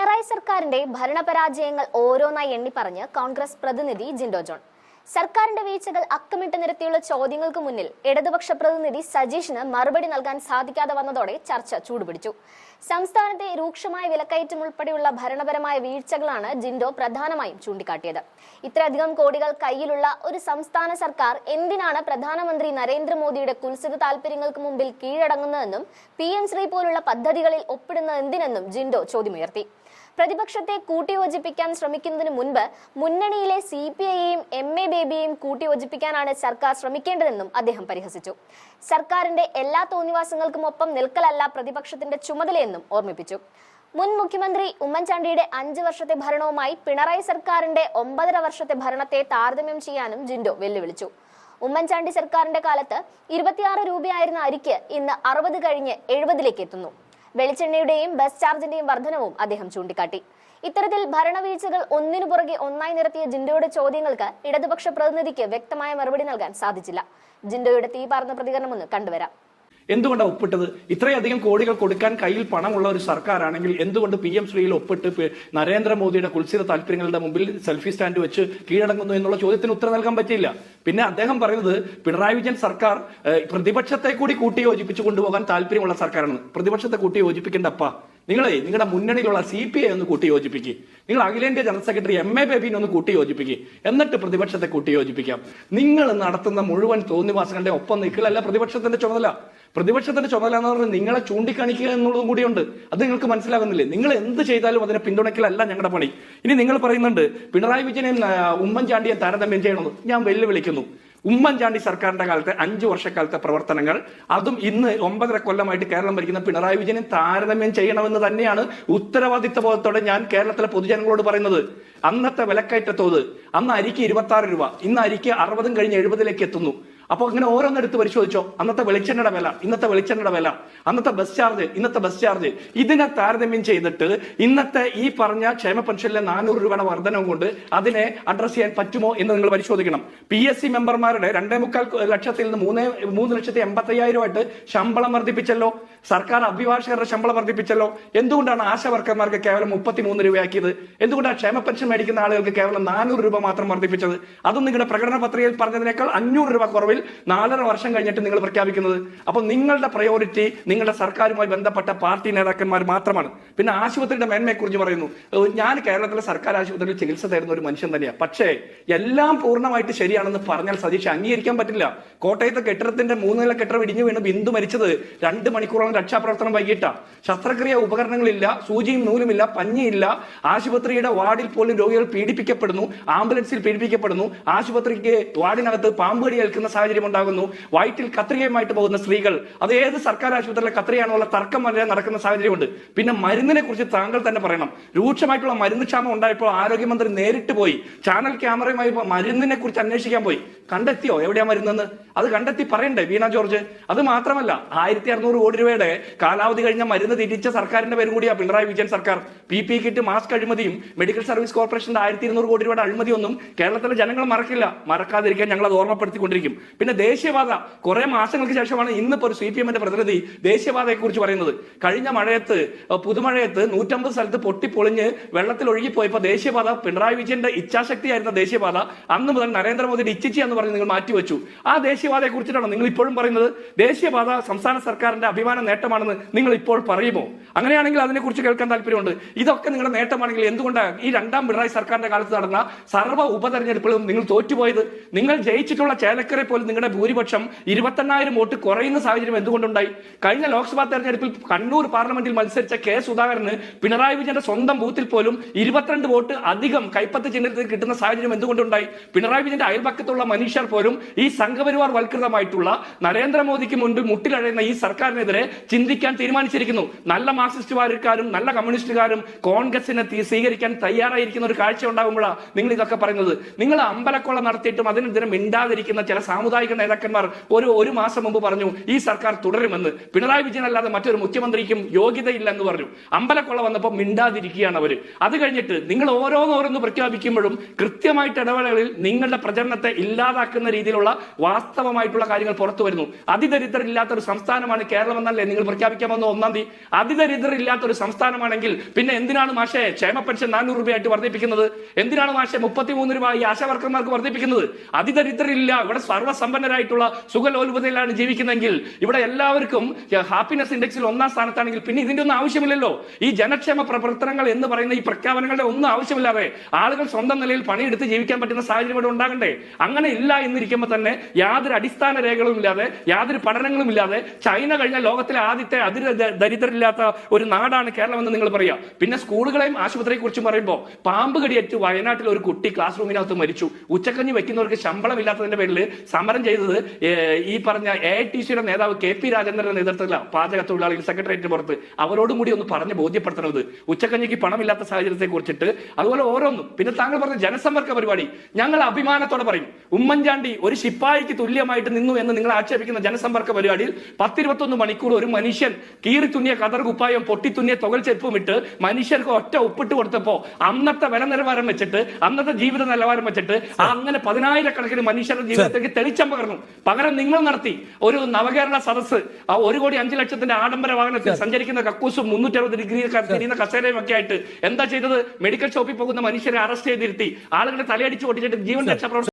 പിണറായി സർക്കാരിന്റെ ഭരണപരാജയങ്ങൾ ഓരോന്നായി എണ്ണിപ്പറഞ്ഞ് കോൺഗ്രസ് പ്രതിനിധി ജിൻഡോ ജോൺ. സർക്കാരിന്റെ വീഴ്ചകൾ അക്കമിട്ട് നിരത്തിയുള്ള ചോദ്യങ്ങൾക്ക് മുന്നിൽ ഇടതുപക്ഷ പ്രതിനിധി സജീഷിന് മറുപടി നൽകാൻ സാധിക്കാതെ വന്നതോടെ ചർച്ച ചൂടുപിടിച്ചു. സംസ്ഥാനത്തെ രൂക്ഷമായ വിലക്കയറ്റം ഉൾപ്പെടെയുള്ള ഭരണപരമായ വീഴ്ചകളാണ് ജിൻഡോ പ്രധാനമായും ചൂണ്ടിക്കാട്ടിയത്. ഇത്രയധികം കോടികൾ കയ്യിലുള്ള ഒരു സംസ്ഥാന സർക്കാർ എന്തിനാണ് പ്രധാനമന്ത്രി നരേന്ദ്രമോദിയുടെ കുൽസിത താല്പര്യങ്ങൾക്ക് മുമ്പിൽ കീഴടങ്ങുന്നതെന്നും PM ശ്രീ പോലുള്ള പദ്ധതികളിൽ ഒപ്പിടുന്നത് എന്തിനെന്നും ജിൻഡോ ചോദ്യമുയർത്തി. പ്രതിപക്ഷത്തെ കൂട്ടിയോജിപ്പിക്കാൻ ശ്രമിക്കുന്നതിന് മുൻപ് മുന്നണിയിലെ CPIയെയും MA ബേബിയെയും കൂട്ടിയോജിപ്പിക്കാനാണ് സർക്കാർ ശ്രമിക്കേണ്ടതെന്നും അദ്ദേഹം പരിഹസിച്ചു. സർക്കാരിന്റെ എല്ലാ തോന്നിവാസങ്ങൾക്കും ഒപ്പം നിൽക്കലല്ല പ്രതിപക്ഷത്തിന്റെ ചുമതലയെന്നും ഓർമ്മിപ്പിച്ചു. മുൻ മുഖ്യമന്ത്രി ഉമ്മൻചാണ്ടിയുടെ 5 വർഷത്തെ ഭരണവുമായി പിണറായി സർക്കാരിന്റെ 9.5 വർഷത്തെ ഭരണത്തെ താരതമ്യം ചെയ്യാനും ജിൻഡോ വെല്ലുവിളിച്ചു. ഉമ്മൻചാണ്ടി സർക്കാരിന്റെ കാലത്ത് 26 രൂപയായിരുന്ന അരിക്ക് ഇന്ന് 60 കഴിഞ്ഞ് 70ലേക്ക് എത്തുന്നു. വെളിച്ചെണ്ണയുടെയും ബസ് ചാർജിന്റെയും വർധനവും അദ്ദേഹം ചൂണ്ടിക്കാട്ടി. ഇത്തരത്തിൽ ഭരണവീഴ്ചകൾ ഒന്നിനു പുറകെ ഒന്നായി നിരത്തിയ ജിൻഡോയുടെ ചോദ്യങ്ങൾക്ക് ഇടതുപക്ഷ പ്രതിനിധിക്ക് വ്യക്തമായ മറുപടി നൽകാൻ സാധിച്ചില്ല. ജിൻഡോയുടെ തീപാർന്ന പ്രതികരണം ഒന്ന് കണ്ടുവരാം. എന്തുകൊണ്ടാണ് ഒപ്പിട്ടത്? ഇത്രയധികം കോടികൾ കൊടുക്കാൻ കയ്യിൽ പണമുള്ള ഒരു സർക്കാരാണെങ്കിൽ എന്തുകൊണ്ട് PM ശ്രീയിൽ ഒപ്പിട്ട് നരേന്ദ്രമോദിയുടെ കുൽസിത താല്പര്യങ്ങളുടെ മുമ്പിൽ സെൽഫി സ്റ്റാൻഡ് വെച്ച് കീഴടങ്ങുന്നു എന്നുള്ള ചോദ്യത്തിന് ഉത്തരം നൽകാൻ പറ്റില്ല. പിന്നെ അദ്ദേഹം പറയുന്നത് പിണറായി വിജയൻ സർക്കാർ പ്രതിപക്ഷത്തെ കൂടി കൂട്ടിയോജിപ്പിച്ചു കൊണ്ടുപോകാൻ താല്പര്യമുള്ള സർക്കാരാണ്. പ്രതിപക്ഷത്തെ കൂട്ടിയോജിപ്പിക്കേണ്ടപ്പ നിങ്ങളുടെ മുന്നണിയിലുള്ള CPI ഒന്ന് കൂട്ടിയോജിപ്പിക്കുക, നിങ്ങൾ അഖിലേന്ത്യാ ജനറൽ സെക്രട്ടറി MA ബേബിനെ ഒന്ന് കൂട്ടിയോജിപ്പിക്കുക, എന്നിട്ട് പ്രതിപക്ഷത്തെ കൂട്ടിയോജിപ്പിക്കാം. നിങ്ങൾ നടത്തുന്ന മുഴുവൻ തോന്നിവാസങ്ങളുടെ ഒപ്പം നിൽക്കലല്ല പ്രതിപക്ഷത്തിന്റെ ചുമതല. പ്രതിപക്ഷത്തിന്റെ ചുമതല എന്ന് പറഞ്ഞാൽ നിങ്ങളെ ചൂണ്ടിക്കാണിക്കുക എന്നുള്ളതും കൂടിയുണ്ട്. അത് നിങ്ങൾക്ക് മനസ്സിലാകുന്നില്ലേ? നിങ്ങൾ എന്ത് ചെയ്താലും അതിനെ പിന്തുണയ്ക്കലല്ല ഞങ്ങളുടെ പണി. ഇനി നിങ്ങൾ പറയുന്നുണ്ട് പിണറായി വിജയനെയും ഉമ്മൻചാണ്ടിയെ താരതമ്യം ചെയ്യണമെന്ന്. ഞാൻ വെല്ലുവിളിക്കുന്നു. ഉമ്മൻചാണ്ടി സർക്കാരിന്റെ കാലത്തെ 5 വർഷക്കാലത്തെ പ്രവർത്തനങ്ങൾ, അതും ഇന്ന് 9.5 കൊല്ലമായിട്ട് കേരളം ഭരിക്കുന്ന പിണറായി വിജയനെ താരതമ്യം ചെയ്യണമെന്ന് തന്നെയാണ് ഉത്തരവാദിത്വ ബോധത്തോടെ ഞാൻ കേരളത്തിലെ പൊതുജനങ്ങളോട് പറയുന്നത്. അന്നത്തെ വിലക്കയറ്റത്തോത്, അന്ന് അരിക്ക് 26 രൂപ, ഇന്ന് അരിക്ക് 60 കഴിഞ്ഞ് 70ലേക്ക് എത്തുന്നു. അപ്പൊ അങ്ങനെ ഓരോന്നെടുത്ത് പരിശോധിച്ചോ. അന്നത്തെ വെളിച്ചെണ്ണയുടെ വില, ഇന്നത്തെ വെളിച്ചെണ്ണയുടെ വില, അന്നത്തെ ബസ് ചാർജ്, ഇന്നത്തെ ബസ് ചാർജ്, ഇതിനെ താരതമ്യം ചെയ്തിട്ട് ഇന്നത്തെ ഈ പറഞ്ഞ ക്ഷേമ പെൻഷനിലെ 400 രൂപയുടെ വർധനവും കൊണ്ട് അതിനെ അഡ്രസ് ചെയ്യാൻ പറ്റുമോ എന്ന് നിങ്ങൾ പരിശോധിക്കണം. PSC മെമ്പർമാരുടെ 2.25 ലക്ഷത്തിൽ നിന്ന് 3,85,000 ശമ്പളം വർദ്ധിപ്പിച്ചല്ലോ. സർക്കാർ അഭിഭാഷകരുടെ ശമ്പളം വർദ്ധിപ്പിച്ചല്ലോ. എന്തുകൊണ്ടാണ് ആശാ വർക്കർമാർക്ക് കേവലം 33 രൂപയാക്കിയത്? എന്തുകൊണ്ടാണ് ക്ഷേമ പെൻഷൻ മേടിക്കുന്ന ആളുകൾക്ക് കേവലം 400 രൂപ മാത്രം വർദ്ധിപ്പിച്ചത്? അതും നിങ്ങളുടെ പ്രകടന പത്രികയിൽ പറഞ്ഞതിനേക്കാൾ 500 രൂപ കുറവിൽ 4.5 വർഷം കഴിഞ്ഞിട്ട് നിങ്ങൾ പ്രഖ്യാപിക്കുന്നത്. അപ്പൊ നിങ്ങളുടെ പ്രയോറിറ്റി നിങ്ങളുടെ സർക്കാരുമായി ബന്ധപ്പെട്ട പാർട്ടി നേതാക്കന്മാർ മാത്രമാണ്. പിന്നെ ആശുപത്രിയുടെ മേന്മയെ കുറിച്ച് പറയുന്നു. ഞാൻ കേരളത്തിലെ സർക്കാർ ആശുപത്രിയിൽ ചികിത്സ തരുന്ന ഒരു മനുഷ്യൻ തന്നെയാണ്. പക്ഷേ എല്ലാം പൂർണ്ണമായിട്ട് ശരിയാണെന്ന് പറഞ്ഞാൽ സതീഷ് അംഗീകരിക്കാൻ പറ്റില്ല. കോട്ടയത്തെ കെട്ടിടത്തിന്റെ 3 നില കെട്ടിടം ഇടിഞ്ഞു വീണ് ബിന്ദു മരിച്ചത് 2 മണിക്കൂറോളം രക്ഷാപ്രവർത്തനം വൈകിട്ടാണ്. ശസ്ത്രക്രിയ ഉപകരണങ്ങളില്ല, സൂചിയും നൂലുമില്ല, പഞ്ഞിയില്ല. ആശുപത്രിയുടെ വാർഡിൽ പോലും രോഗികൾ പീഡിപ്പിക്കപ്പെടുന്നു, ആംബുലൻസിൽ പീഡിപ്പിക്കപ്പെടുന്നു. ആശുപത്രിക്ക് വാർഡിനകത്ത് പാമ്പുകടി ഏൽക്കുന്ന സാഹചര്യം ഉണ്ടാകുന്നു. വയറ്റിൽ കത്രികയുമായിട്ട് പോകുന്ന സ്ത്രീകൾ, അത് ഏത് സർക്കാർ ആശുപത്രിയിലെ കത്രികയാണുള്ള തർക്കം വരെ നടക്കുന്ന സാഹചര്യമുണ്ട്. പിന്നെ മരുന്നിനെ കുറിച്ച് താങ്കൾ തന്നെ പറയണം. രൂക്ഷമായിട്ടുള്ള മരുന്ന് ക്ഷാമം ഉണ്ടായപ്പോൾ ആരോഗ്യമന്ത്രി നേരിട്ട് പോയി ചാനൽ ക്യാമറയുമായി മരുന്നിനെ കുറിച്ച് അന്വേഷിക്കാൻ പോയി. കണ്ടെത്തിയോ എവിടെയാ മരുന്നെന്ന്? അത് കണ്ടെത്തി പറയണ്ടേ വീണ ജോർജ്? അത് മാത്രമല്ല 1600 കോടി രൂപയുടെ കാലാവധി കഴിഞ്ഞ മരുന്ന് തിരിച്ച സർക്കാരിന്റെ പേരും കൂടിയാ പിണറായി വിജയൻ സർക്കാർ. PPE കിറ്റ്, മാസ്ക് അഴിമതിയും മെഡിക്കൽ സർവീസ് കോർപ്പറേഷന്റെ 1200 കോടി രൂപയുടെ അഴിമതിയൊന്നും കേരളത്തിലെ ജനങ്ങൾ മറക്കില്ല. മറക്കാതിരിക്കാൻ ഞങ്ങൾ അത് ഓർമ്മപ്പെടുത്തിക്കൊണ്ടിരിക്കും. പിന്നെ ദേശീയപാത, കുറെ മാസങ്ങൾക്ക് ശേഷമാണ് ഇന്നിപ്പോ ഒരു CPMന്റെ പ്രതിനിധി ദേശീയപാതയെ കുറിച്ച് പറയുന്നത്. കഴിഞ്ഞ മഴയത്ത്, പുതുമഴയത്ത് 150 സ്ഥലത്ത് പൊട്ടിപ്പൊളിഞ്ഞ് വെള്ളത്തിൽ ഒഴുകിപ്പോയപ്പോ ദേശീയപാത, പിണറായി വിജയന്റെ ഇച്ഛാശക്തിയായിരുന്ന ദേശീയപാത, അന്ന് മുതൽ നരേന്ദ്രമോദിയുടെ ഇച്ഛിച്ചി എന്ന് പറഞ്ഞ് നിങ്ങൾ മാറ്റിവെച്ചു. ആ ദേശീയപാതയെ കുറിച്ചിട്ടാണ് നിങ്ങൾ ഇപ്പോഴും പറയുന്നത്? ദേശീയപാത സംസ്ഥാന സർക്കാരിന്റെ അഭിമാന നേട്ടമാണെന്ന് നിങ്ങൾ ഇപ്പോൾ പറയുമോ? അങ്ങനെയാണെങ്കിൽ അതിനെക്കുറിച്ച് കേൾക്കാൻ താല്പര്യമുണ്ട്. ഇതൊക്കെ നിങ്ങളുടെ നേട്ടമാണെങ്കിൽ എന്തുകൊണ്ടാണ് ഈ 2ാം പിണറായി സർക്കാരിന്റെ കാലത്ത് നടന്ന സർവ്വ ഉപതെരഞ്ഞെടുപ്പുകളും നിങ്ങൾ തോറ്റുപോയത്? നിങ്ങൾ ജയിച്ചിട്ടുള്ള ചേലക്കരെ പോലും നിങ്ങളുടെ ഭൂരിപക്ഷം 28,000 വോട്ട് കുറയുന്ന സാഹചര്യം എന്തുകൊണ്ടുണ്ടായി? കഴിഞ്ഞ ലോക്സഭാ തെരഞ്ഞെടുപ്പിൽ കണ്ണൂർ പാർലമെന്റിൽ മത്സരിച്ച K. സുധാകരന് പിണറായി വിജയന്റെ സ്വന്തം ബൂത്തിൽ പോലും 22 വോട്ട് അധികം കൈപ്പത്ത് ചിഹ്നത്തിൽ കിട്ടുന്ന സാഹചര്യം എന്തുകൊണ്ടുണ്ടായി? പിണറായി വിജയന്റെ അയൽപക്കത്തുള്ള മനുഷ്യർ പോലും ഈ സംഘപരിവാർ വൽകൃതമായിട്ടുള്ള നരേന്ദ്രമോദിക്ക് മുൻപിൽ മുട്ടിലഴയുന്ന ഈ സർക്കാരിനെതിരെ ചിന്തിക്കാൻ തീരുമാനിച്ചിരിക്കുന്നു. നല്ല മാർക്സിസ്റ്റുകാരും നല്ല കമ്മ്യൂണിസ്റ്റുകാരും കോൺഗ്രസിനെ സ്വീകരിക്കാൻ തയ്യാറായിരിക്കുന്ന ഒരു കാഴ്ച ഉണ്ടാകുമ്പോഴാണ് നിങ്ങൾ ഇതൊക്കെ പറയുന്നത്. നിങ്ങൾ അമ്പലക്കൊള്ള നടത്തിയിട്ടും അതിനെതിരെ മിണ്ടാതിരിക്കുന്ന ചില സാമുദായിക നേതാക്കന്മാർ ഒരു മാസം മുമ്പ് പറഞ്ഞു ഈ സർക്കാർ തുടരുമെന്ന്. പിണറായി വിജയൻ അല്ലാതെ മറ്റൊരു മുഖ്യമന്ത്രിക്കും യോഗ്യതയില്ലെന്ന് പറഞ്ഞു. അമ്പലക്കൊള്ള വന്നപ്പോൾ മിണ്ടാതിരിക്കുകയാണ് അവര്. അത് കഴിഞ്ഞിട്ട് നിങ്ങൾ ഓരോന്നോരോന്ന് പ്രഖ്യാപിക്കുമ്പോഴും കൃത്യമായിട്ട് ഇടവേളകളിൽ നിങ്ങളുടെ പ്രചരണത്തെ ഇല്ലാതാക്കുന്ന രീതിയിലുള്ള വാസ്തവമായിട്ടുള്ള കാര്യങ്ങൾ പുറത്തു വരുന്നു. അതിദരിദ്രരില്ലാത്ത ഒരു സംസ്ഥാനമാണ് കേരളം എന്നല്ലേ നിങ്ങൾ പ്രഖ്യാപിക്കാൻ വന്ന 1-ാം തീയതി. അതിദരിദ്രരില്ലാത്ത ഒരു സംസ്ഥാനമാണെങ്കിൽ പിന്നെ എന്തിനാണ് മാഷെ ക്ഷേമ പെൻഷൻ 400 രൂപയായിട്ട് വർദ്ധിപ്പിക്കുന്നത്? എന്തിനാണ് മാഷെ 33 രൂപ ഈ ആശാവർക്കർമാർക്ക് വർദ്ധിപ്പിക്കുന്നത്? അതിദരിദ്രരില്ല, ഇവിടെ സർവ്വസമ്പന്നരായിട്ടുള്ള സുഖലോലുപതയിലാണ് ജീവിക്കുന്നതെങ്കിൽ, ഇവിടെ എല്ലാവർക്കും ഹാപ്പിനെസ് ഇൻഡെക്സിൽ 1-ാം സ്ഥാനത്താണെങ്കിൽ പിന്നെ ഇതിന്റെ ഒന്നും ആവശ്യമില്ലല്ലോ. ഈ ജനക്ഷേമ പ്രവർത്തനങ്ങൾ എന്ന് പറയുന്ന ഈ പ്രഖ്യാപനങ്ങളുടെ ഒന്നും ആവശ്യമില്ലാതെ ആളുകൾ സ്വന്തം നിലയിൽ പണിയെടുത്ത് ജീവിക്കാൻ പറ്റുന്ന സാഹചര്യം ഇവിടെ ഉണ്ടാകണ്ടേ? അങ്ങനെ ഇല്ല എന്നിരിക്കുമ്പോൾ തന്നെ യാതൊരു അടിസ്ഥാന രേഖകളും ഇല്ലാതെ, യാതൊരു പഠനങ്ങളും ഇല്ലാതെ ചൈന കഴിഞ്ഞ ലോകത്തിലെ ആദ്യത്തെ ദരിദ്രരില്ലാത്ത ഒരു നാടാണ് കേരളം എന്ന് നിങ്ങൾ പറയാം. പിന്നെ സ്കൂളുകളെയും ആശുപത്രിയെ കുറിച്ചും പറയുമ്പോൾ പാമ്പ് കടിയേറ്റ് വയനാട്ടിൽ ഒരു കുട്ടി ക്ലാസ് റൂമിനകത്ത് മരിച്ചു. ഉച്ചക്കഞ്ഞി വെക്കുന്നവർക്ക് ശമ്പളം ഇല്ലാത്തതിന്റെ പേരിൽ സമരം ചെയ്തത് ഈ പറഞ്ഞ AITC-യുടെ നേതാവ് KP രാജേന്ദ്രന്റെ നേതൃത്വത്തിലാണ് പാചക തൊഴിലാളികൾ സെക്രട്ടേറിയറ്റിന് പുറത്ത്. അവരോടും കൂടി ഒന്ന് പറഞ്ഞ് ബോധ്യപ്പെടുത്തണത് ഉച്ചക്കഞ്ഞിക്ക് പണമില്ലാത്ത സാഹചര്യത്തെ കുറിച്ചിട്ട്. അതുപോലെ ഓരോന്നും. പിന്നെ താങ്കൾ പറഞ്ഞ ജനസമ്പർക്ക പരിപാടി ഞങ്ങൾ അഭിമാനത്തോടെ പറയും. ഉമ്മൻചാണ്ടി ഒരു ശിപ്പായിക്ക് തുല്യമായിട്ട് നിന്നു എന്ന് നിങ്ങൾ ആക്ഷേപിക്കുന്ന ജനസമ്പർക്ക പരിപാടിയിൽ 10-21 മണിക്കൂർ ഒരു മനുഷ്യൻ കീറി തുന്നിയ കതർ കുപ്പായം പൊട്ടി തുന്നിയ തുകൽ ചെപ്പും ഇട്ട് മനുഷ്യർക്ക് ഒറ്റ ഒപ്പിട്ട് കൊടുത്തപ്പോ അന്നത്തെ വില നിലവാരം വെച്ചിട്ട്, അന്നത്തെ ജീവിത നിലവാരം വെച്ചിട്ട് അങ്ങനെ 10,000-കണക്കിന് മനുഷ്യരുടെ ജീവിതത്തിലേക്ക് തെളിച്ചം പകർന്നു. പകരം നിങ്ങൾ നടത്തി ഒരു നവകേരള സദസ്സ്, 1,05,00,000 ആഡംബര വാഹനത്തിൽ സഞ്ചരിക്കുന്ന കക്കൂസും 360 ഡിഗ്രി തിരിയുന്ന കസേരയും ഒക്കെ ആയിട്ട് എന്താ ചെയ്തത്? മെഡിക്കൽ ഷോപ്പിൽ പോകുന്ന മനുഷ്യരെ അറസ്റ്റ് ചെയ്തിരുത്തി ആളുകളെ തലയടിച്ച് ഓടിച്ചിട്ട് ജീവൻ രക്ഷാപ്രവർത്തനം